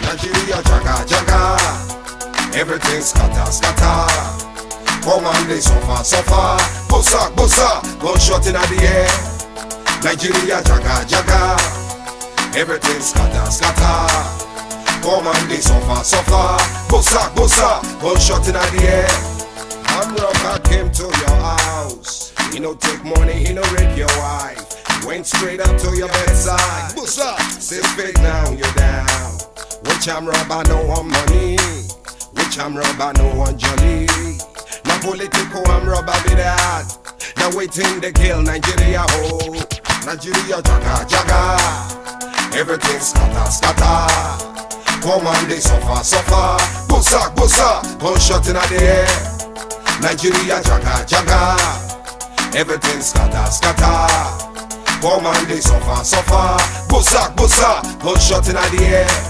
Nigeria jaga jaga, everything scatter scatter. Come on, they suffer suffer. Bossa bossa, gunshot inna the air. Nigeria jaga jaga, everything scatter scatter. Come on, they suffer suffer. Bossa bossa, gunshot inna the air. Armed robber came to your house. He no take money, he no rape your wife. He went straight up to your bedside. Bossa, say fake now you're down. Which armed robber no want money? Which armed robber no want jolly? Now political armed robber be that. Now waiting to kill Nigeria whole. Nigeria jaga jaga, everything scatter scatter. Come on, they suffer suffer. Bossa bossa, gunshot inna the air. Nigeria jaga jaga, everything scatter scatter. Come on, they suffer suffer. Bossa bossa, gunshot inna the air.